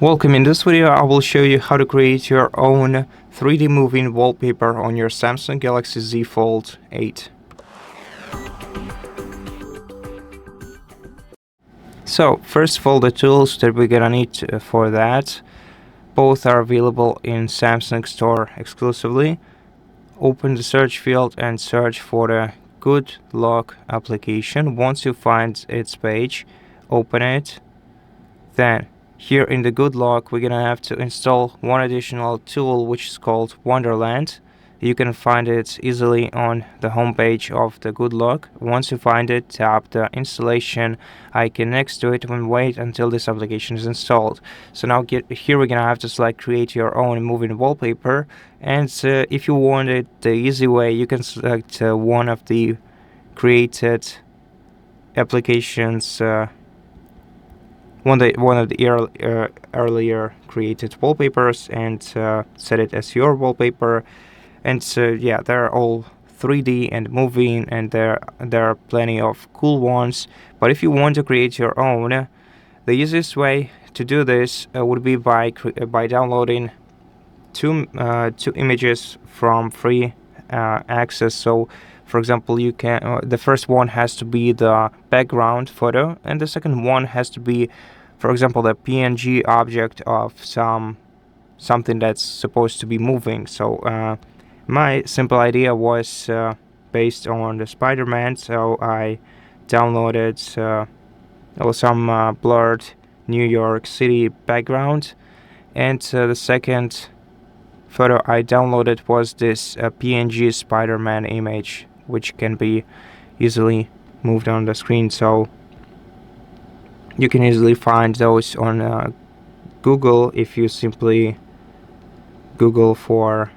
Welcome. In this video I will show you how to create your own 3D moving wallpaper on your Samsung Galaxy Z Fold 8. So first of all, the tools that we're gonna need for that, both are available in Samsung store exclusively. Open the search field and search for the Good Lock application. Once you find its page, open it. Then here in the Good Lock, we're gonna have to install one additional tool, which is called Wonderland. You can find it easily on the homepage of the Good Lock. Once you find it, tap the installation icon next to it and wait until this application is installed. So now here we're gonna have to select create your own moving wallpaper, and if you want it the easy way, you can select one of the created applications, one of the earlier created wallpapers, and set it as your wallpaper. And yeah, they're all 3D and moving, and there are plenty of cool ones. But if you want to create your own, the easiest way to do this would be by downloading two images from free access. So for example, you can the first one has to be the background photo, and the second one has to be, for example, the PNG object of something that's supposed to be moving. So my simple idea was based on the Spider-Man, so I downloaded some blurred New York City background, and the second photo I downloaded was this PNG Spider-Man image, which can be easily moved on the screen. So you can easily find those on Google if you simply Google for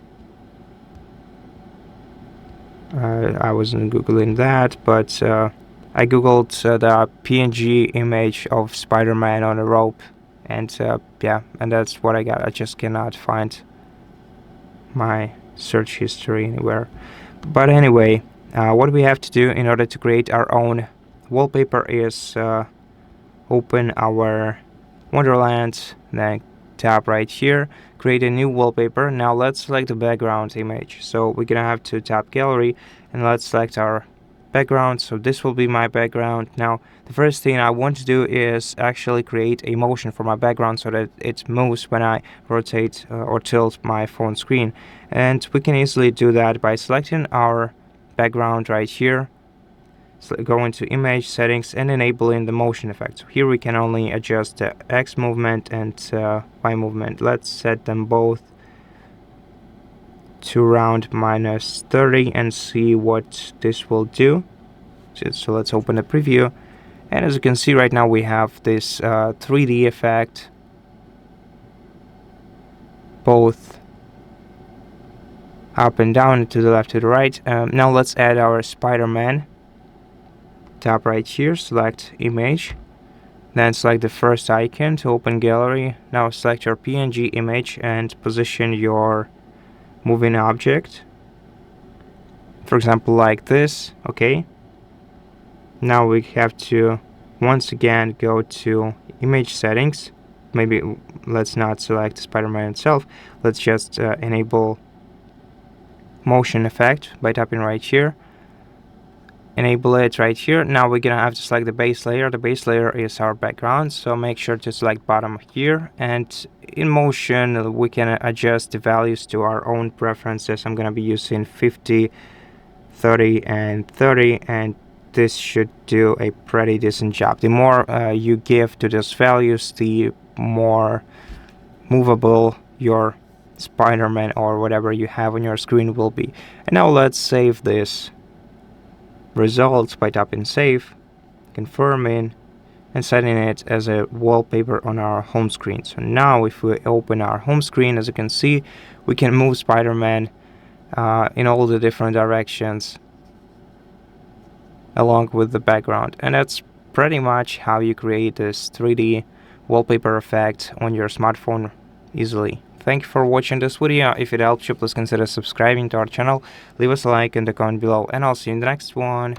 I wasn't googling that, but I googled the PNG image of Spider-Man on a rope, and yeah, and that's what I got. I just cannot find my search history anywhere. But anyway, what we have to do in order to create our own wallpaper is open our Wonderland, then tap right here, create a new wallpaper. Now let's select the background image. So we're gonna have to tap gallery, and let's select our background. So this will be my background. Now the first thing I want to do is actually create a motion for my background so that it moves when I rotate or tilt my phone screen. And we can easily do that by selecting our background right here. So go into image settings and enabling the motion effect. So here we can only adjust the X movement and Y movement. Let's set them both to around -30 and see what this will do. So let's open the preview, and as you can see right now we have this 3D effect, both up and down, to the left, to the right. Now let's add our Spider-Man. Tap right here, select image, then select the first icon to open gallery. Now select your PNG image and position your moving object, for example like this. Okay, now we have to once again go to image settings. Maybe let's not select Spider-Man itself, let's just enable motion effect by tapping right here. Enable it right here. Now we're gonna have to select the base layer. The base layer is our background, so make sure to select bottom here, and in motion we can adjust the values to our own preferences. I'm gonna be using 50, 30 and 30, and this should do a pretty decent job. The more you give to those values, the more movable your Spider-Man or whatever you have on your screen will be. And now let's save this results by tapping save, confirming, and setting it as a wallpaper on our home screen. So now if we open our home screen, as you can see, we can move Spider-Man in all the different directions along with the background. And that's pretty much how you create this 3D wallpaper effect on your smartphone easily. Thank you for watching this video. If it helped you, please consider subscribing to our channel, leave us a like in the comment below, and I'll see you in the next one.